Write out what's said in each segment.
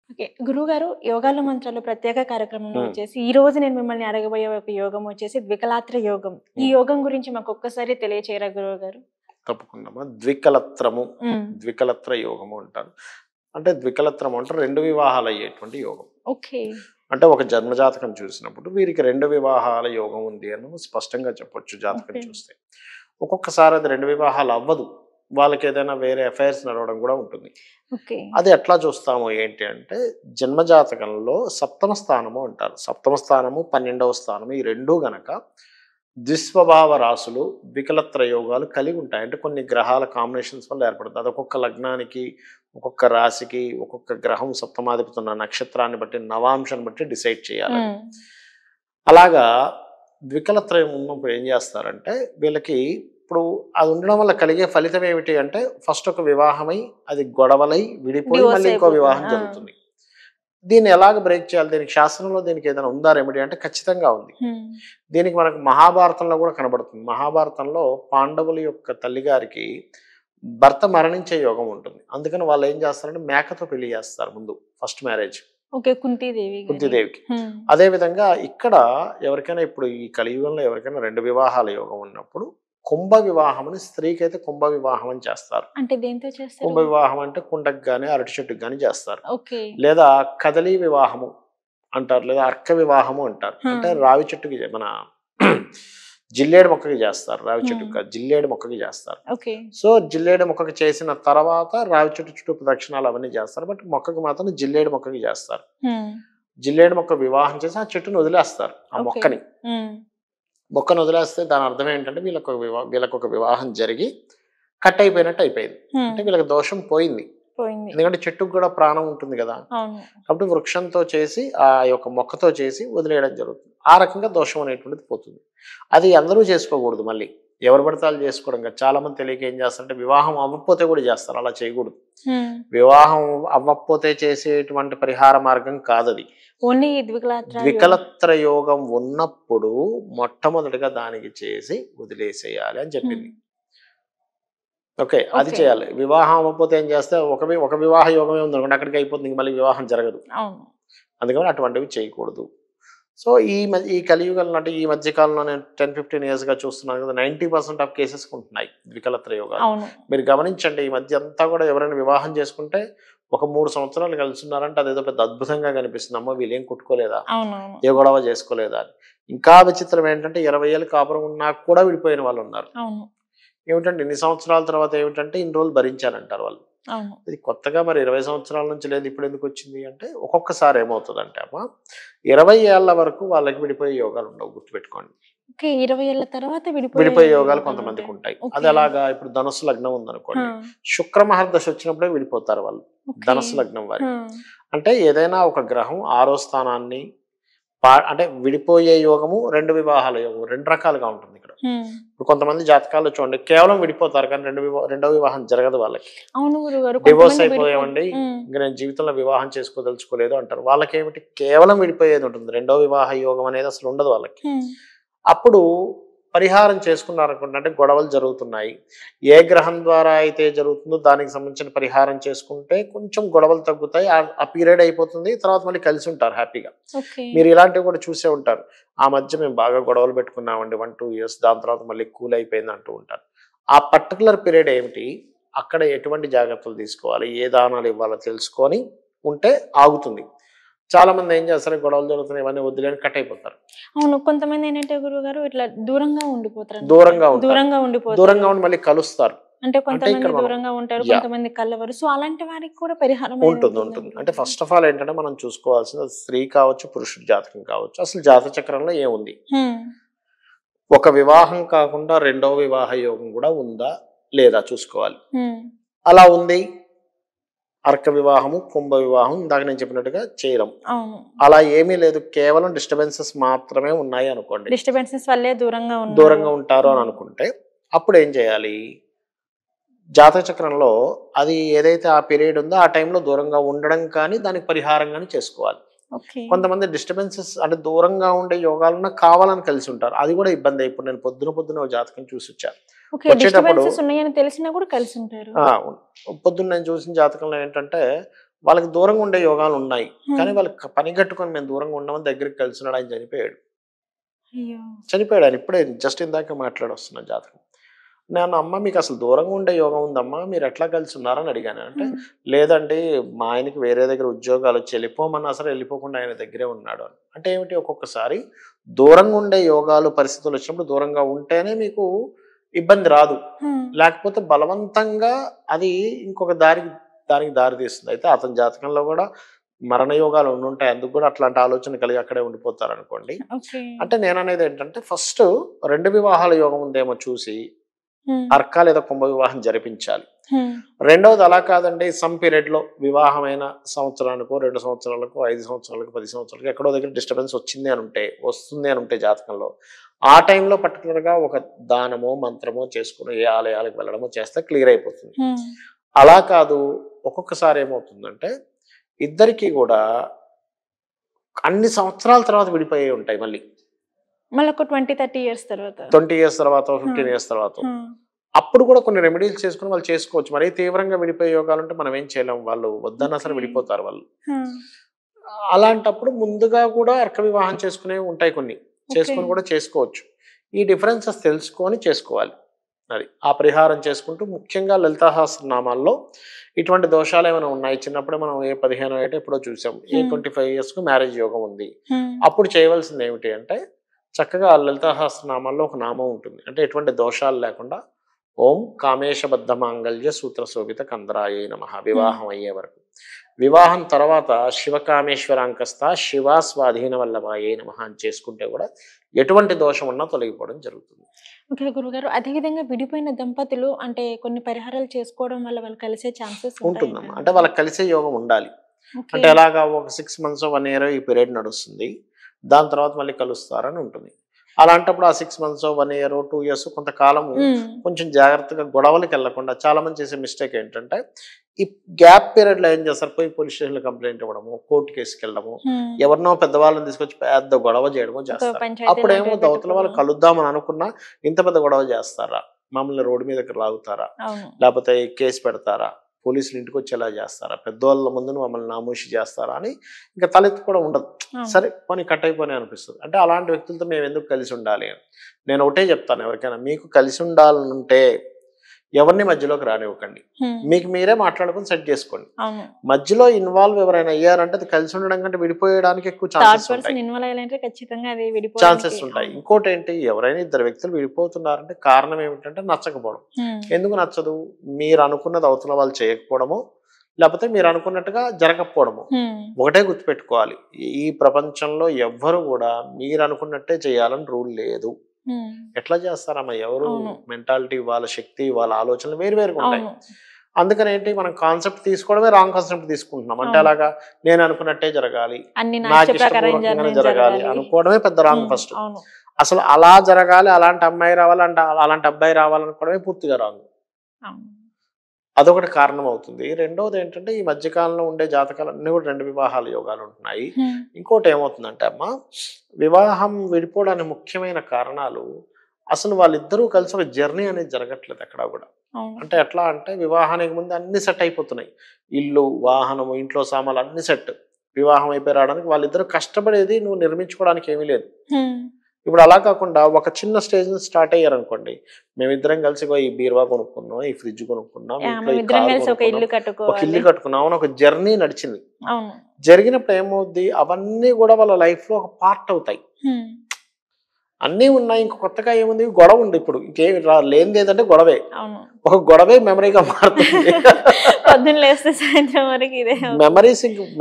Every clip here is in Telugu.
ఓకే. గురువుగారు యోగాలో మంత్రాలు ప్రత్యేక కార్యక్రమంలో హ్మ్. వచ్చేసి, ఈ రోజు నేను మిమ్మల్ని అడగబోయే ఒక యోగం వచ్చేసి ద్వికలాత్ర యోగం. ఈ హ్మ్. యోగం గురించి మాకు ఒక్కసారి తెలియచేయరా గురువుగారు? తప్పకుండామా. ద్వికలత్రము, హ్మ్. ద్వికలత్ర యోగము అంటారు. అంటే ద్వికలత్రం అంటే 2 వివాహాలయ్యేటువంటి యోగం. ఓకే. అంటే ఒక జన్మజాతకం చూసినప్పుడు వీరికి 2 వివాహాల యోగం ఉంది అని స్పష్టంగా చెప్పొచ్చు జాతకం ఓకే. చూస్తే. ఒక్కొక్కసారి అది 2 వివాహాలు అవ్వదు. వాళ్ళకేదైనా వేరే అఫైర్స్ నడవడం గూడా ఉంటుంది. ఓకే. అది ఎట్లా చూస్తాము ఏంటి అంటే, జన్మజాతకంలో సప్తమ స్థానము అంటారు. సప్తమ స్థానము, 12వ స్థానము ఈ 2 గనక ద్విస్వభావ రాశులు, ద్వికలత్ర యోగాలు కలిగి ఉంటాయి. అంటే కొన్ని గ్రహాల కాంబినేషన్స్ వల్ల ఏర్పడుతుంది. అది ఒక్కొక్క లగ్నానికి, ఒక్కొక్క రాశికి, ఒక్కొక్క గ్రహం సప్తమాధిపతి ఉన్న నక్షత్రాన్ని బట్టి, నవాంశాన్ని బట్టి డిసైడ్ చేయాలది. హ్మ్. అలాగా ద్వికలత్రయం ఉన్నప్పుడు ఏం చేస్తారంటే, వీళ్ళకి ఇప్పుడు అది ఉండడం వల్ల కలిగే ఫలితం ఏమిటి అంటే, ఫస్ట్ ఒక వివాహమై, అది గొడవలై, విడిపోయి డివోర్స్ మళ్ళీ ఇంకో అయిపోతుంది. వివాహం ఆ! జరుగుతుంది. దీన్ని ఎలాగ బ్రేక్ చేయాలి? దీనికి శాస్త్రంలో దీనికి ఏదైనా ఉందా రెమెడీ అంటే ఖచ్చితంగా ఉంది. హ్మ్. దీనికి మనకు మహాభారతంలో కూడా కనబడుతుంది. మహాభారతంలో పాండవుల యొక్క తల్లిగారికి భర్త మరణించే యోగం ఉంటుంది. అందుకని వాళ్ళు ఏం చేస్తారంటే మేకతో పెళ్లి చేస్తారు ముందు ఫస్ట్ మ్యారేజ్ ఓకే. కుంతీదేవి గారి. కుంతిదేవికి. హ్మ్. అదే విధంగా ఇక్కడ ఎవరికైనా ఇప్పుడు ఈ కలియుగంలో ఎవరికైనా 2 వివాహాల యోగం ఉన్నప్పుడు కుంభ వివాహం అని స్త్రీకైతే కుంభ వివాహం అని చేస్తారు. అంటే దేనితో చేస్తారు? కుంభ వివాహం అంటే కుండకు గాని, అరటి చెట్టుకు గాని చేస్తారు. ఓకే. లేదా కదలీ వివాహము అంటారు. లేదా అర్క వివాహము అంటారు. ఆ! అంటే రావి చెట్టుకి మన జిల్లేడు మొక్కకి చేస్తారు. రావి చెట్టుకి హ్మ్. కాదు. జిల్లేడు మొక్కకి చేస్తారు. ఓకే. సో, జిల్లేడు మొక్కకి చేసిన తర్వాత రావి చెట్టు చుట్టూ ప్రదక్షిణాలు అవన్నీ చేస్తారు. బట్ మొక్కకి మాత్రం జిల్లేడు మొక్కకి చేస్తారు. హ్మ్. జిల్లేడు మొక్క వివాహం చేసి ఆ చెట్టుని వదిలేస్తారు. ఆ ఓకే. మొక్కని. హ్మ్. మొక్కను వదిలేస్తే దాని అర్థం ఏంటంటే వీళ్ళకొక వివాహం జరిగి కట్ అయిపోయినట్టు అయిపోయింది. హ్మ్. అంటే వీళ్ళకి దోషం పోయింది. పోయింది. ఎందుకంటే చెట్టుకు కూడా ప్రాణం ఉంటుంది గదా! అవును. కాబట్టి వృక్షంతో చేసి ఆ యొక్క మొక్కతో చేసి వదిలేయడం జరుగుతుంది. ఆ రకంగా దోషం అనేటువంటిది పోతుంది. అది అందరూ చేసుకోకూడదు మళ్ళీ. ఎవరు పడితే ఆళ్ళు చేసుకోవడం కాదు. చాలామంది తెలియక ఏం చేస్తారంటే వివాహం అవ్వకపోతే కూడా చేస్తారు. అలా చేయకూడదు. హ్మ్. వివాహం అవ్వకపోతే చేసేటువంటి పరిహార మార్గం కాదది. ఓన్లీ ద్వికలాత్ర యోగం. ద్వికలత్ర యోగం ఉన్నప్పుడు మొట్టమొదటిగా దానికి చేసి వదిలేసేయాలి అని హ్మ్. చెప్పింది. ఓకే. అది ఓకే. చేయాలి. వివాహం అవ్వకపోతే ఏం చేస్తే ఒక వివాహ యోగమే ఉందనుకోండి అక్కడికి అయిపోతుంది. ఇంక మళ్ళీ వివాహం జరగదు. అవును. అందుకని అటువంటివి చేయకూడదు. సో, ఈ కలియుగంలో అంటే ఈ మధ్య కాలంలో నేను 10, 15 ఇయర్స్‌గా చూస్తున్నాను కదా! 90% ఆఫ్ కేసెస్‌కి ఉంటున్నాయి ద్వికలత్ర యోగాలు. అవును. మీరు గమనించండి ఈ మధ్య అంతా కూడా ఎవరైనా వివాహం చేసుకుంటే ఒక 3 సంవత్సరాలు కలిసున్నారంటే అదేదో పెద్ద అద్భుతంగా కనిపిస్తుంది. అమ్మో! వీళ్ళేం కొట్టుకోలేదా? అవునవును. ఏ గొడవ చేసుకోలేదా అని. ఇంకా విచిత్రం ఏంటంటే 20 ఏళ్ళు కాపురం ఉన్నా కూడా విడిపోయిన వాళ్ళున్నారు. అవును. ఏమిటంటే ఇన్ని సంవత్సరాల తర్వాత ఏమిటంటే ఇన్ని రోజులు భరించారంటారు వాళ్ళు. అవును. ఇది కొత్తగా మరి 20 సంవత్సరాల నుంచి లేదు ఇప్పుడెందుకొచ్చింది అంటే, ఒక్కొక్కసారి ఏమవుతదంటే అమ్మ, 20 ఏళ్ల వరకు వాళ్ళకి విడిపోయే యోగాలుండవు గుర్తుపెట్టుకోండి. ఓకే. 20 ఏళ్ల తర్వాత విడిపోయే విడిపోయే యోగాలు యోగాలుంటాయి. కొంతమందికుంటాయి. ఓకే. అదెలాగా ఇప్పుడు ధనుస్సు లగ్నం ఆ! ఉందనుకోండి. శుక్ర మహర్దశ వచ్చినప్పుడే విడిపోతారు వాళ్ళు. ఓకే. ధనుస్సు లగ్నం ఆ! వారికి. అంటే ఏదైనా ఒక గ్రహం 6వ స్థానాన్ని అంటే విడిపోయే యోగము, 2 వివాహాల యోగం 2 రకాలుగా ఉంటుందిక్కడ. హ్మ్. ఇప్పుడు కొంతమంది జాతకాల్లో చూడండి కేవలం విడిపోతారు కానీ రెండో వివాహం జరగదు వాళ్ళకి. అవును గురుగారు. డివోర్స్ కొంతమంది అయిపోయామండి. హ్మ్. ఇంక నేను జీవితంలో వివాహం చేసుకోదలుచుకోలేదు అంటారు. వాళ్ళకేమిటి కేవలం విడిపోయేది ఉంటుంది. రెండో వివాహ యోగం అనేది అసలు ఉండదు వాళ్ళకి. హ్మ్. అప్పుడు పరిహారం చేసుకున్నారనుకోండి అంటే గొడవలు జరుగుతున్నాయి. ఏ గ్రహం ద్వారా అయితే జరుగుతుందో దానికి సంబంధించిన పరిహారం చేసుకుంటే కొంచెం గొడవలు తగ్గుతాయి. ఆ పీరియడ్ అయిపోతుంది. తర్వాత మళ్ళీ కలిసుంటారు హ్యాపీగా. ఓకే. మీరు ఇలాంటివి కూడా చూసే ఉంటారు. ఆ మధ్య మేము బాగా గొడవలు పెట్టుకున్నామండి 1, 2 ఇయర్స్. దాని తర్వాత మళ్ళీ కూల్ అయిపోయింది అంటూ ఉంటారు. ఆ పర్టిక్యులర్ పీరియడ్ ఏమిటి? అక్కడ ఎటువంటి జాగ్రత్తలు తీసుకోవాలి? ఏ దానాలు ఇవ్వాలో తెలుసుకొని ఉంటే ఆగుతుంది. చాలామంది ఏం చేస్తారు గొడవలు జరుగుతున్నాయి ఇవన్నీ వద్దులే అని కట్ అయిపోతారు. అవును. కొంతమందేంటంటే గురువుగారు ఇట్లా దూరంగా ఉండిపోతారనమాట. దూరంగా ఉంటారు. దూరంగా ఉండిపోతారు. దూరంగా ఉండి మళ్ళీ కలుస్తారు. అంటే అంటే కొంతమంది ఇక్కడ మనం దూరంగా ఉంటారు. యాహ్! కొంతమంది కలవరు. సో, అలాంటి వారికి కూడా పరిహారం అనేది ఉంటుంది. ఉంటుందా ఉంటుంది. అంటే గురువుగారు? ఫస్ట్ ఆఫ్ ఆల్ ఏంటంటే మనం చూసుకోవాల్సింది అది స్త్రీ కావచ్చు, పురుషుడి జాతకం కావచ్చు. అసలు జాతక చక్రంలో ఏముంది? హ్మ్. ఒక వివాహం కాకుండా రెండవ వివాహ యోగం కూడా ఉందా? లేదా చూసుకోవాలి. హ్మ్. అలా ఉంది. అర్క వివాహము, కుంభ వివాహం ఇందాక నేను చెప్పినట్టుగా చేయడం. అవును. అలా ఏమీ లేదు. కేవలం డిస్టర్బెన్సెస్ మాత్రమే ఉన్నాయి అనుకోండి. డిస్టర్బెన్సెస్ వల్లే దూరంగా ఉన్నారు. దూరంగా ఉంటారు అని హ్మ్. అనుకుంటే అప్పుడేం చేయాలి? జాతక చక్రంలో అది ఏదైతే ఆ పీరియడ్ ఉందో ఆ టైంలో దూరంగా ఉండడం కానీ, దానికి పరిహారం గాని చేసుకోవాలి. ఓకే. కొంతమంది డిస్టర్బెన్సెస్ అంటే దూరంగా ఉండే యోగాలున్న కావాలని కలిసుంటారు. అది కూడా ఇబ్బందే. ఇప్పుడు నేను పొద్దున ఓ జాతకం చూసొచ్చా. ఓకే. వచ్చేటప్పుడు డిస్టర్బెన్సెస్ ఉన్నాయని తెలిసినా కూడా కలిసుంటారు. పొద్దున్న నేను చూసిన జాతకంలో ఏంటంటే, వాళ్ళకి దూరంగా ఉండే యోగాలు ఉన్నాయి. కానీ వాళ్ళకి పని కట్టుకొని మేము దూరంగా ఉండమని దగ్గరికి కలిసినాడు, ఆయన చనిపోయాడు. చనిపోయాడు ఆయన. ఇప్పుడే జస్ట్ ఇందాక మాట్లాడొస్తున్నా జాతకం. నేను అమ్మ మీకు అసలు దూరంగా ఉండే యోగం ఉందమ్మా, మీరు ఎట్లా కలిసి ఉన్నారని అడిగాను. అంటే లేదండి మా ఆయనకి వేరే దగ్గర ఉద్యోగాలు వచ్చి వెళ్ళిపోమన్నా సరే వెళ్ళిపోకుండా ఆయన దగ్గరే ఉన్నాడు అని. అంటే ఏమిటి, ఒక్కొక్కసారి దూరంగా ఉండే యోగాలు పరిస్థితులు వచ్చినప్పుడు దూరంగా ఉంటేనే మీకు ఇబ్బంది రాదు, లేకపోతే బలవంతంగా అది ఇంకొక దానికి దారి తీస్తుంది. అయితే అతని జాతకంలో కూడా మరణ యోగాలు ఉండుంటాయి, అందుకు కూడా అట్లాంటి ఆలోచన కలిగి అక్కడే ఉండిపోతారు అనుకోండి. అంటే నేను అనేది ఏంటంటే ఫస్ట్ 2 వివాహాల యోగం ఉందేమో చూసి అర్క లేదా కుంభ వివాహం జరిపించాలి. రెండవది అలా కాదండి, సమ్ పీరియడ్ లో వివాహమైన సంవత్సరానికో 2 సంవత్సరాలకు 5 సంవత్సరాలకు 10 సంవత్సరాలకు ఎక్కడో దగ్గర డిస్టర్బెన్స్ వస్తుంది అని ఉంటే జాతకంలో ఆ టైంలో పర్టికులర్గా ఒక దానమో మంత్రమో చేసుకుని ఏ ఆలయాలకు వెళ్ళడమో చేస్తే క్లియర్ అయిపోతుంది. అలా కాదు, ఒక్కొక్కసారి ఏమవుతుందంటే ఇద్దరికి కూడా అన్ని సంవత్సరాల తర్వాత విడిపోయి ఉంటాయి, మళ్ళీ ఒక 20-30 ఇయర్స్ తర్వాత 20 ఇయర్స్ తర్వాత 15 ఇయర్స్ తర్వాత. అప్పుడు కూడా కొన్ని రెమెడీలు చేసుకుని వాళ్ళు చేసుకోవచ్చు. మరీ తీవ్రంగా విడిపోయే యోగాలు ఉంటే మనం ఏం చేయలేము, వాళ్ళు వద్దన్నా సరే విడిపోతారు వాళ్ళు. అలాంటప్పుడు ముందుగా కూడా అర్క వివాహం చేసుకునేవి ఉంటాయి, కొన్ని చేసుకుని కూడా చేసుకోవచ్చు. ఈ డిఫరెన్సెస్ తెలుసుకొని చేసుకోవాలి. అది ఆ పరిహారం చేసుకుంటూ ముఖ్యంగా లలితాసహస్రనామాల్లో ఇటువంటి దోషాలు ఏమైనా ఉన్నాయి. చిన్నప్పుడే మనం ఏ 15 ఏట ఎప్పుడో చూసాం, ఏ 25 ఇయర్స్కు మ్యారేజ్ యోగం ఉంది. అప్పుడు చేయవలసింది ఏమిటి అంటే చక్కగా లలితాసహస్రనామాల్లో ఒక నామం ఉంటుంది, అంటే ఎటువంటి దోషాలు లేకుండా ఓం కామేశబద్ధ మాంగళ్య సూత్ర శోభిత కందరాయ నమః వివాహం అయ్యే వరకు. వివాహం తర్వాత శివకామేశ్వరాంకస్త శివ స్వాధీన వల్లభాయే నమః అని చేసుకుంటే కూడా ఎటువంటి దోషం ఉన్నా తొలగిపోవడం జరుగుతుంది. ఓకే గురుగారు, అదేవిధంగా విడిపోయిన దంపతులు అంటే కొన్ని పరిహారాలు చేసుకోవడం వల్ల వాళ్ళు కలిసే ఛాన్సెస్ ఉంటుందమ్మా. అంటే వాళ్ళకి కలిసే యోగం ఉండాలి. అంటే ఎలాగా ఒక 6 months 1 year ఈ పీరియడ్ నడుస్తుంది, దాని తర్వాత మళ్ళీ కలుస్తారని ఉంటుంది. అలాంటప్పుడు ఆ 6 months 1 year 2 years కొంతకాలము కొంచెం జాగ్రత్తగా గొడవలకి వెళ్లకుండా, చాలా మంది చేసే మిస్టేక్ ఏంటంటే ఈ గ్యాప్ పీరియడ్ లో ఏం చేస్తారు, పోయి పోలీస్ స్టేషన్ లో కంప్లైంట్ ఇవ్వడము, కోర్టు కేసుకి వెళ్ళడము, ఎవరినో పెద్దవాళ్ళని తీసుకొచ్చి పెద్ద గొడవ చేయడమో చేస్తారు. అప్పుడేమో దవతల వాళ్ళు కలుద్దామని అనుకున్నా ఇంత పెద్ద గొడవ చేస్తారా, మమ్మల్ని రోడ్డు మీదకి లాగుతారా, లేకపోతే కేసు పెడతారా, పోలీసులు ఇంటికి వచ్చేలా చేస్తారా, పెద్దవాళ్ళ ముందు మమ్మల్ని నామూషి చేస్తారా అని ఇంకా తలెత్తి కూడా ఉండదు. సరే పని కట్ అయిపోయి అనిపిస్తుంది. అంటే అలాంటి వ్యక్తులతో మేము ఎందుకు కలిసి ఉండాలి అని నేను ఒకటే చెప్తాను, ఎవరికైనా మీకు కలిసి ఉండాలంటే ఎవరిని మధ్యలోకి రానివ్వకండి, మీకు మీరే మాట్లాడుకుని సెట్ చేసుకోండి. మధ్యలో ఇన్వాల్వ్ ఎవరైనా అయ్యారంటే అది కలిసి ఉండడం కంటే విడిపోయడానికి ఎక్కువ ఛాన్సెస్ ఉంటాయి. ఇంకోటి ఏంటి, ఎవరైనా 2 వ్యక్తులు విడిపోతున్నారంటే కారణం ఏమిటంటే నచ్చకపోవడం. ఎందుకు నచ్చదు, మీరు అనుకున్నది అవతల వాళ్ళు చేయకపోవడము, లేకపోతే మీరు అనుకున్నట్టుగా జరగకపోవడము. ఒకటే గుర్తుపెట్టుకోవాలి, ఈ ప్రపంచంలో ఎవ్వరు కూడా మీరు అనుకున్నట్టే చేయాలని రూల్ లేదు. ఎట్లా చేస్తారమ్మా, ఎవరు మెంటాలిటీ, వాళ్ళ శక్తి, వాళ్ళ ఆలోచనలు వేరువేరుగా ఉంటాయి. అందుకని ఏంటి, మనం కాన్సెప్ట్ తీసుకోవడమే రాంగ్ కాన్సెప్ట్ తీసుకుంటున్నాం. అంటే అలాగా నేను అనుకున్నట్టే జరగాలి, నాకు ఇష్టపూర్వకంగానే జరగాలి అనుకోవడమే పెద్ద రాంగ్. ఫస్ట్ అసలు అలా జరగాలి, అలాంటి అమ్మాయి రావాలి, అలాంటి అబ్బాయి రావాలనుకోవడమే పూర్తిగా రాంగ్. అదొకటి కారణం అవుతుంది. రెండోది ఏంటంటే ఈ మధ్యకాలంలో ఉండే జాతకాలన్నీ కూడా 2 వివాహాల యోగాలు ఉంటున్నాయి. ఇంకోటి ఏమవుతుందంటే అమ్మ, వివాహం విడిపోవడానికి ముఖ్యమైన కారణాలు అసలు వాళ్ళిద్దరూ కలిసి ఒక జర్నీ అనేది జరగట్లేదు ఎక్కడా కూడా. అంటే ఎట్లా అంటే వివాహానికి ముందు అన్ని సెట్ అయిపోతున్నాయి, ఇల్లు, వాహనము, ఇంట్లో సామాన్లు అన్ని సెట్. వివాహం అయిపోయి రావడానికి వాళ్ళిద్దరూ కష్టపడేది నువ్వు నిర్మించుకోవడానికి ఏమీ లేదు. ఇప్పుడు అలా కాకుండా ఒక చిన్న స్టేజ్ నుంచి స్టార్ట్ అయ్యారు అనుకోండి, మేమిద్దరం కలిసి ఈ బీరువా కొనుక్కున్నాం, ఈ ఫ్రిడ్జ్ కొనుక్కున్నాం, ఒక ఇల్లు కట్టుకున్నాం అని ఒక జర్నీ నడిచింది. జరిగినప్పుడు ఏమవుద్ది, అవన్నీ కూడా వాళ్ళ లైఫ్ లో ఒక పార్ట్ అవుతాయి. అన్నీ ఉన్నాయి, ఇంక కొత్తగా ఏముంది, గొడవ ఉంది. ఇప్పుడు ఇంకేమి లేనిది ఏదంటే గొడవే. ఒక గొడవే మెమరీగా మారుతుంది.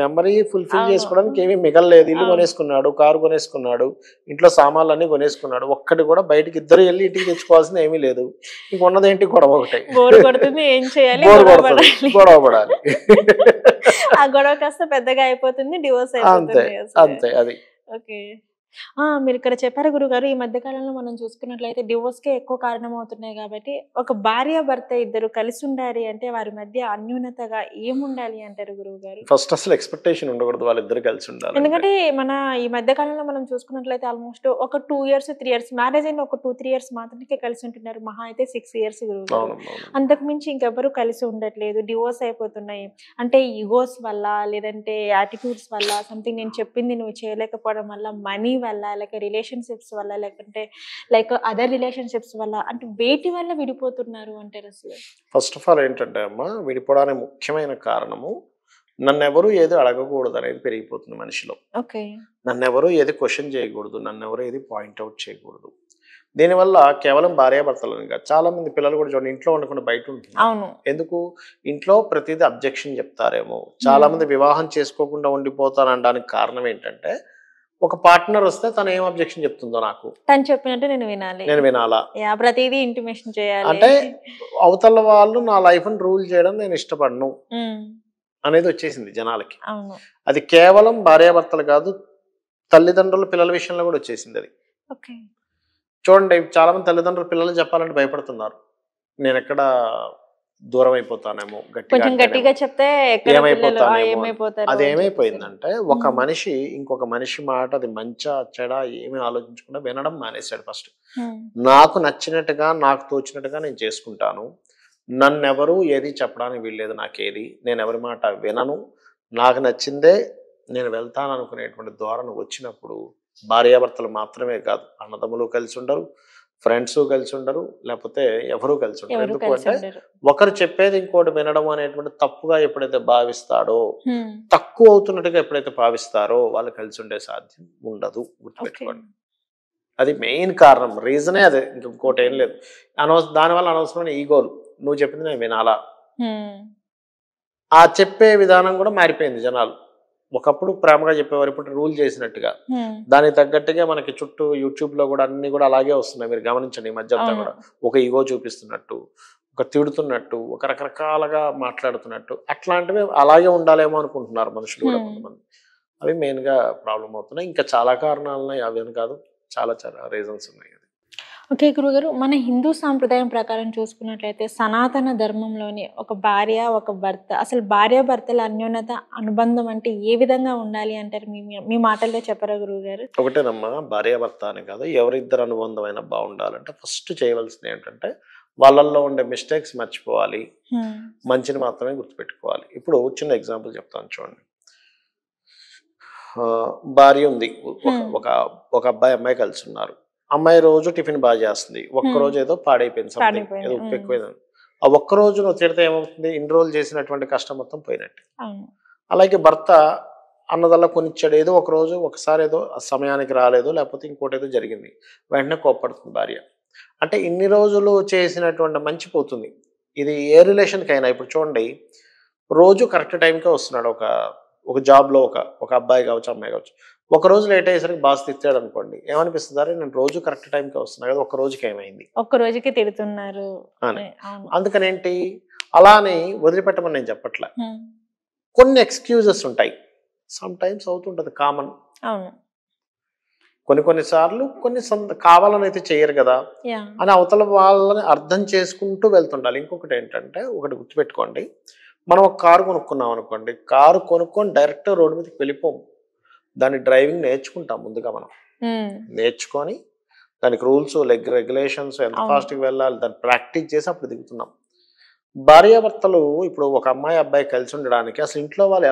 మెమరీ ఫుల్ఫిల్ చేసుకోవడానికి ఏమీ మిగలలేదు. ఇల్లు కొనేసుకున్నాడు, కారు కొనేసుకున్నాడు, ఇంట్లో సామాన్లు అన్ని కొనేసుకున్నాడు, ఒక్కటి కూడా బయటికి ఇద్దరు వెళ్ళి ఇంటికి తెచ్చుకోవాల్సింది ఏమీ లేదు. ఇంకొన్నదేంటి, గొడవ ఒకటే. బోర్ కొడుతుంది, గొడవ పడాలి. ఆ గొడవ కాస్త పెద్దగా అయిపోతుంది, డివోర్స్ అంతే అంతే. అది మీరు ఇక్కడ చెప్పారు గురుగారు. ఈ మధ్య కాలంలో మనం చూసుకున్నట్లయితే డివోర్స్‌కే ఎక్కువ కారణమవుతున్నాయి కాబట్టి, ఒక భార్యాభర్త ఇద్దరు కలిసుండాలి అంటే వారి మధ్య అన్యోన్యతగా ఏముండాలి అంటారు గురువుగారు? ఫస్ట్ అసలు ఎక్స్‌పెక్టేషన్ ఉండకూడదు వాళ్ళిద్దరు కలిసి ఉండాలంటే. ఎందుకంటే మన ఈ మధ్య కాలంలో మనం చూసుకున్నట్లయితే ఆల్మోస్ట్ ఒక 2 ఇయర్స్, 3 ఇయర్స్ మ్యారేజ్ అయిన ఒక 2, 3 ఇయర్స్ మాత్రమే కలిసి ఉంటున్నారు. మహా అయితే 6 ఇయర్స్ గురువుగారు. అవును. అవును. అంతకు మించి ఇంకెవ్వరు కలిసి ఉండట్లేదు. డివోర్స్ అయిపోతున్నాయి. అంటే ఈగోస్ వల్ల, లేదంటే యాటిట్యూడ్స్ వల్ల, సంథింగ్ నేను చెప్పింది నువ్వు చేయలేకపోవడం వల్ల, మనీ వల్ల, లేక రిలేషన్‌షిప్స్ వల్ల, లేకుంటే లైక్ అదర్ రిలేషన్‌షిప్స్ వల్ల, అంటే వేటి వల్ల విడిపోతున్నారు అంటారు అసలు? ఫస్ట్ ఆఫ్ ఆల్ ఏంటంటే అమ్మా, విడిపోవడానికి ముఖ్యమైన కారణము నన్నెవరు ఏది అడగకూడదనేది పెరిగిపోతుంది మనిషిలో. ఓకే. నన్నెవరు ఏది క్వెషన్ చేయకూడదు. నన్నెవరు ఏది పాయింట్ ఔట్ చేయకూడదు. దీనివల్ల కేవలం భార్యాభర్తలని కాదు, చాలా మంది పిల్లలు కూడా చూడండి ఇంట్లో ఉండకుండా బయట ఉంటున్నారు. అవును. ఎందుకు? ఇంట్లో ప్రతిదీ అబ్జెక్షన్ చెప్తారేమో. చాలా మంది వివాహం చేసుకోకుండా ఉండిపోతాననడానికి కారణం ఏంటంటే, ఒక పార్ట్నర్ వస్తే తను ఏం అబ్జెక్షన్ చెప్తుందో నాకు తను చెప్పినట్టు నేను వినాలి. నేను వినాలా? ప్రతీదీ ఇంటిమేషన్ చేయాలి. అంటే అవతల వాళ్ళు నా లైఫ్‌ని రూల్ చేయడం నేను ఇష్టపడను హ్మ్. అనేది వచ్చేసింది జనాలకి. అవును. అది కేవలం భార్యాభర్తలు కాదు, తల్లిదండ్రులు పిల్లల విషయంలో కూడా వచ్చేసింది అది. ఓకే. చూడండి, చాలా మంది తల్లిదండ్రులు పిల్లల్ని చెప్పాలంటే భయపడుతున్నారు. నేనెక్కడ దూరం అయిపోతానేమో, గట్టిగా కొంచెం గట్టిగా అంటానేమో, చెప్తే ఎక్కడ పిల్లలు ఏమైపోతానేమో అని. ఏమైపోతారు అది అని చెప్పేసి. ఏమైపోయిందంటే, ఒక హ్మ్. మనిషి ఇంకొక మనిషి మాట అది మంచా చెడా ఏమీ ఆలోచించకుండా వినడం మానేశాడు ఫస్ట్. హ్మ్. నాకు నచ్చినట్టుగా, నాకు తోచినట్టుగా నేను చేసుకుంటాను. నన్నెవరు ఏది చెప్పడానికి వీల్లేదు నాకేది. నేనెవరి మాట వినను. నాకు నచ్చిందే నేను వెళ్తాననుకునేటువంటి ధోరణి వచ్చినప్పుడు, భార్యాభర్తలు మాత్రమే కాదు, అన్నదమ్ములు కలిసుండరు, ఫ్రెండ్సు కలిసుండరు, లేపోతే ఎవరు కలిసుండరు. ఎవరు ఎందుకు కలిసి అంటే, ఉండరు. ఒకరు చెప్పేది ఇంకోటి వినడం అనేటువంటిది తప్పుగా ఎప్పుడైతే భావిస్తాడో, హ్మ్. తక్కువ అవుతున్నట్టుగా ఎప్పుడైతే భావిస్తారో, వాళ్ళు కలిసుండే సాధ్యం ఉండదు. ఓకే. గుర్తుపెట్టుకోండి. అది మెయిన్ కారణం. రీజనే అదే. ఇంకోటేం లేదు. దానివల్ల అనవసరమైన ఈగోలు. నువ్వు చెప్పింది నేను వినాలా? హ్మ్. ఆ చెప్పే విధానం కూడా మారిపోయింది జనాలు. ఒకప్పుడు ప్రేమగా చెప్పేవారు. ఇప్పుడు రూల్ చేసినట్టుగా. హ్మ్. దానికి తగ్గట్టుగా మనకి చుట్టూ యూట్యూబ్‌లో కూడా అన్నీ కూడా అలాగే వస్తున్నాయి. మీరు గమనించండి ఈ మధ్య అంతా అవును. కూడా. ఒక ఈగో చూపిస్తున్నట్టు, ఒక తిడుతున్నట్టు, ఒక రకరకాలుగా మాట్లాడుతున్నట్టు, అట్లాంటివి అలాగే ఉండాలేమో అనుకుంటున్నారు మనుషులు కూడా హ్మ్. కొంతమంది. అవి మెయిన్‌గా ప్రాబ్లమ్ అవుతున్నాయి. ఇంకా చాలా కారణాలున్నాయి. అవేని కాదు. చాలా చాలా రీజన్స్ ఉన్నాయి. ఓకే గురుగారు. మన హిందూ సాంప్రదాయం ప్రకారం చూసుకున్నట్లయితే సనాతన ధర్మంలోని ఒక భార్య, ఒక భర్త అసలు భార్యాభర్తల అన్యోన్యత, అనుబంధం అంటే ఏ విధంగా ఉండాలి అంటారు? మీ మీ మీ మాటల్లో చెప్పరా గురువుగారు? ఒకటేనమ్మా, భార్యాభర్త అని కాదు, ఎవరిద్దరు అనుబంధమైనా బాగుండాలంటే ఫస్ట్ చేయవలసింది ఏంటంటే, వాళ్ళల్లో ఉండే మిస్టేక్స్ మర్చిపోవాలి. హ్మ్. మంచిని మాత్రమే గుర్తుపెట్టుకోవాలి. ఇప్పుడు చిన్న ఎగ్జాంపుల్ చెప్తాను చూడండి. భార్య ఉంది. ఒక హ్మ్. ఒక ఒక అబ్బాయి, అమ్మాయి కలిసి ఉన్నారు. అమ్మాయి రోజు టిఫిన్ బాగా చేస్తుంది. ఒక్కరోజు ఏదో పాడైపోయింది, సంథింగ్ ఏదో పాడైపోయింది. ఉప్పు ఎక్కువైంది. ఆ ఒక్కరోజు నువ్వు తిడితే ఏమవుతుంది? ఇన్ని రోజులు చేసినటువంటి కష్టం మొత్తం పోయినట్టే. అవును. అలాగే భర్త అన్నదల్లా కొనిచ్చాడు. ఏదో ఒకరోజు ఒకసారి ఏదో సమయానికి రాలేదు, లేకపోతే ఇంకోటేదో జరిగింది. వెంటనే కోప్పడుతుంది భార్య. అంటే ఇన్ని రోజులు చేసినటువంటి మంచి పోతుంది. ఇది ఏ రిలేషన్‌కైనా ఇప్పుడు చూడండి, రోజు కరెక్ట్ టైంకే వస్తున్నాడు. ఒక ఒక జాబ్‌లో ఒక అబ్బాయి కావచ్చు, అమ్మాయి కావచ్చు. ఒకరోజు లేట్ అయ్యేసరికి బాస్ తిట్టాడనుకోండి. ఏమనిపిస్తది? అరే! నేను రోజు కరెక్ట్ టైంకే వస్తున్నా కదా! ఒక్క రోజుకి ఏమైంది ఒక్క రోజుకి తిడుతున్నారు అని. అవును. అందుకనేంటి? అలా అని వదిలిపెట్టమని నేను చెప్పట్లా. హ్మ్. కొన్ని ఎక్స్‌క్యూజెస్ ఉంటాయి. సమ్ టైమ్స్ అవుతుంటది కామన్. అవును. కొన్ని కొన్ని సార్లు కావాలని అయితే చెయ్యరు గదా! యాహ్! అని అవతల వాళ్ళని అర్థం చేసుకుంటూ వెళ్తుండాలి. ఇంకొకటేంటంటే, ఒకటి గుర్తుపెట్టుకోండి. మనం ఒక కారు కొనుక్కున్నాం అనుకోండి. కారు కొనుక్కొని డైరెక్ట్‌గా రోడ్డు మీదకి వెళ్ళిపోము. దాని డ్రైవింగ్ నేర్చుకుంటాం ముందుగా మనం. హ్మ్. నేర్చుకొని దానికి రూల్స్, రెగ్యులేషన్స్, ఎంత అవును. ఫాస్ట్‌గా వెళ్ళాలి, దాన్ని ప్రాక్టీస్ చేసి అప్పుడు దిగుతున్నాం. భార్యాభర్తలు ఇప్పుడు ఒక అమ్మాయి, అబ్బాయి కలిసి ఉండడానికి అసలు ఇంట్లో వాళ్ళు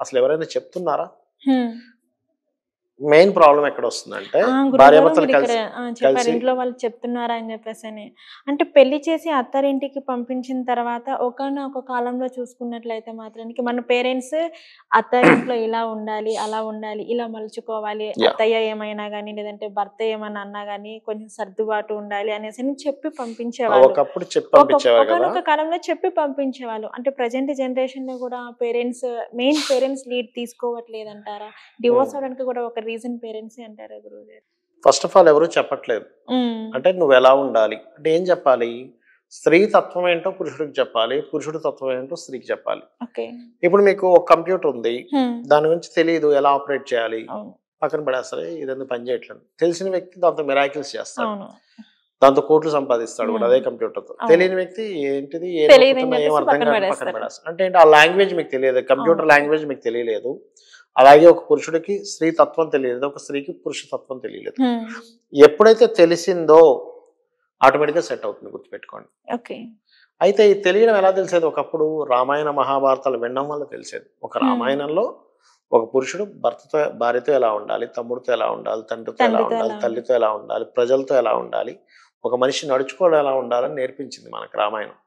అసలు ఎవరైనా చెప్తున్నారా? హ్మ్. మెయిన్ ప్రాబ్లమ్ ఎక్కడొస్తుందంటే, గురువుగారు భార్యాభర్తలు మీరిక్కడ కలిసి చెప్పారు కలిసి ఇంట్లో వాళ్ళు చెప్తున్నారా అని చెప్పేసని. అంటే పెళ్లి చేసి అత్తారింటికి పంపించిన తర్వాత ఒకానొక కాలంలో చూసుకున్నట్లయితే మాత్రానికి మన పేరెంట్స్ అత్తారింట్లో ఇలా ఉండాలి, అలా ఉండాలి, ఇలా మలుచుకోవాలి. యాహ్! అత్తయ్య ఏమైనా గాని, లేదంటే భర్త ఏమన్నా అన్నా గాని కొంచెం సర్దుబాటు ఉండాలి అనేసని చెప్పి పంపించేవాళ్ళు. ఒకప్పుడు చెప్పి పంపించేవారు గదా! ఒకానొక కాలంలో చెప్పి పంపించేవాళ్ళు. అంటే ప్రెజెంట్ జనరేషన్‌లో గూడా మెయిన్ పేరెంట్స్ లీడ్ తీసుకోవట్లేదంటారా? డివోర్స్ హ్మ్. అవ్వడానికి కూడా ఒక రీజన్ పేరెంట్సే అంటారా గురువుగారు? ఫస్ట్ ఆఫ్ ఆల్ ఎవరు చెప్పట్లేదు. హ్మ్. అంటే నువ్వెలా ఉండాలి? అంటే ఏం చెప్పాలి? స్త్రీ తత్వం ఏంటో పురుషుడికి చెప్పాలి. పురుషుడి తత్వం ఏంటో స్త్రీకి చెప్పాలి. ఓకే. ఇప్పుడు మీకు ఒక కంప్యూటర్ ఉంది. హ్మ్. దాని గురించి తెలీదు ఎలా ఆపరేట్ చేయాలి. అవును. పక్కన పడేస్తారు. ఇదెందుకు పని చేయట్లేదు. తెలిసిన వ్యక్తి దాంతో మిరాకిల్స్ చేస్తాడు. అవును. దాంతో కోట్లు సంపాదిస్తాడు కూడా అదే కంప్యూటర్తో. అవును. తెలియని వ్యక్తి ఏంటిది ఏం తెలియదని నొక్కుతున్నా ఏం చెప్పేసి అర్థం పక్కన కాదు పక్కన పడేస్తారు. పడేస్తాడు. అంటే ఏంటి ఆ లాంగ్వేజ్ మీకు తెలియదు. కంప్యూటర్ అవును. లాంగ్వేజ్ మీకు తెలియలేదు. అలాగే ఒక పురుషుడికి స్త్రీ తత్వం తెలియలేదు. ఒక స్త్రీకి పురుష తత్వం తెలియలేదు. ఎప్పుడైతే తెలిసిందో ఆటోమేటిక్గా సెట్ అవుతుంది, గుర్తుపెట్టుకోండి. ఓకే. అయితే ఈ తెలియడం ఎలా తెలిసేది? ఒకప్పుడు రామాయణ మహాభారతాలు వినడం వల్ల తెలిసేది. ఒక రామాయణంలో ఒక పురుషుడు భర్తతో భార్యతో ఎలా ఉండాలి, తమ్ముడితో ఎలా ఉండాలి, తండ్రితో ఎలా తండ్రితో ఉండాలి, ఎలా తల్లితో ఎలా ఉండాలి, ప్రజలతో ఎలా ఉండాలి, ఒక మనిషి నడుచుకోవడం ఎలా ఉండాలని నేర్పించింది మనకు రామాయణం.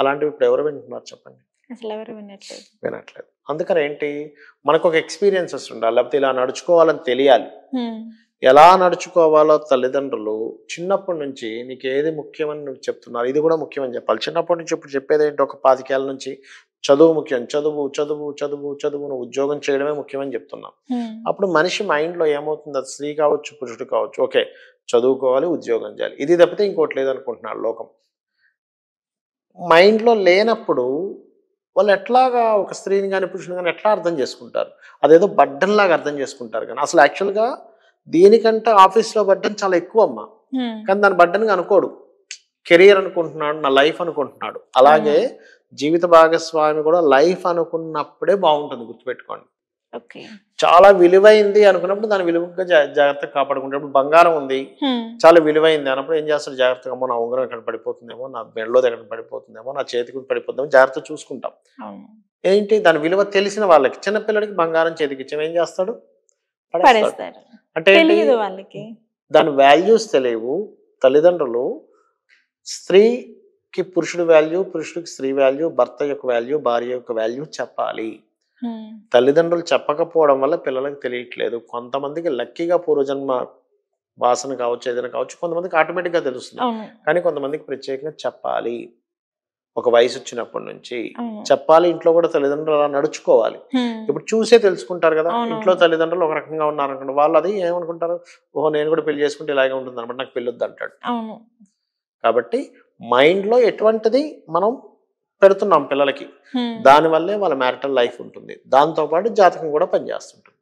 అలాంటివి ఇప్పుడు ఎవరు వింటున్నారు చెప్పండి? అసలు ఎవరు వినట్లేదు. వినట్లేదు. అందుకని ఏంటి, మనకు ఒక ఎక్స్పీరియన్సెస్ ఉండాలి, లేకపోతే ఇలా నడుచుకోవాలని తెలియాలి. ఎలా నడుచుకోవాలో తల్లిదండ్రులు చిన్నప్పటి నుంచి నీకు ఏది ముఖ్యమని నువ్వు చెప్తున్నారు, ఇది కూడా ముఖ్యమని చెప్పాలి. చిన్నప్పటి నుంచి ఇప్పుడు చెప్పేది ఏంటి, ఒక 25 ఏళ్ళ నుంచి చదువు ముఖ్యం, చదువు చదువు చదువు చదువు, నువ్వు ఉద్యోగం చేయడమే ముఖ్యమని చెప్తున్నాం. అప్పుడు మనిషి మైండ్లో ఏమవుతుంది, అది స్త్రీ కావచ్చు పురుషుడు కావచ్చు, ఓకే చదువుకోవాలి ఉద్యోగం చేయాలి, ఇది తప్పితే ఇంకోటి లేదనుకుంటున్నాడు లోకం. మైండ్లో లేనప్పుడు వాళ్ళు ఎట్లాగా ఒక స్త్రీని కానీ పురుషుని కానీ ఎట్లా అర్థం చేసుకుంటారు? అదేదో బడ్డన్ లాగా అర్థం చేసుకుంటారు. కానీ అసలు యాక్చువల్గా దీనికంటే ఆఫీస్లో బడ్డన్ చాలా ఎక్కువ అమ్మా. కానీ దాని బడ్డన్గా అనుకోడు, కెరియర్ అనుకుంటున్నాడు, నా లైఫ్ అనుకుంటున్నాడు. అలాగే జీవిత భాగస్వామి కూడా లైఫ్ అనుకున్నప్పుడే బాగుంటుంది, గుర్తుపెట్టుకోండి. చాలా విలువైంది అనుకున్నప్పుడు దాని విలువగా జాగ్రత్తగా కాపాడుకుంటే, బంగారం ఉంది చాలా విలువైంది అన్నప్పుడు ఏం చేస్తాడు, జాగ్రత్తగా నా ఉంగరం ఎక్కడ పడిపోతుందేమో, నా బెండ్లో ఎక్కడ పడిపోతుందేమో, నా చేతికి పడిపోతుందేమో జాగ్రత్త చూసుకుంటాం. ఏంటి దాని విలువ తెలిసిన వాళ్ళకి, చిన్నపిల్లడికి బంగారం చేతికి ఇచ్చాం ఏం చేస్తాడు, పడేస్తాడు. అంటే వాళ్ళకి దాని వాల్యూస్ తెలియవు. తల్లిదండ్రులు స్త్రీకి పురుషుడు వాల్యూ, పురుషుడికి స్త్రీ వాల్యూ, భర్త యొక్క వాల్యూ, భార్య యొక్క వాల్యూ చెప్పాలి. తల్లిదండ్రులు చెప్పకపోవడం వల్ల పిల్లలకు తెలియట్లేదు. కొంతమందికి లక్కీగా పూర్వజన్మ వాసన కావచ్చు, ఏదైనా కావచ్చు, కొంతమందికి ఆటోమేటిక్గా తెలుస్తుంది. కానీ కొంతమందికి ప్రత్యేకంగా చెప్పాలి. ఒక వయసు వచ్చినప్పటి నుంచి చెప్పాలి. ఇంట్లో కూడా తల్లిదండ్రులు అలా నడుచుకోవాలి. ఇప్పుడు చూసే తెలుసుకుంటారు కదా, ఇంట్లో తల్లిదండ్రులు ఒక రకంగా ఉన్నారనుకుంటే వాళ్ళు అది ఏమనుకుంటారు, ఓహో నేను కూడా పెళ్లి చేసుకుంటే ఇలాగే ఉంటుంది అనమాట, నాకు పెళ్ళి వద్దు అంటాడు. కాబట్టి మైండ్లో ఎటువంటిది మనం పెడుతున్నాం పిల్లలకి, దానివల్లే వాళ్ళ మ్యారిటల్ లైఫ్ ఉంటుంది. దాంతోపాటు జాతకం కూడా పనిచేస్తుంటుంది.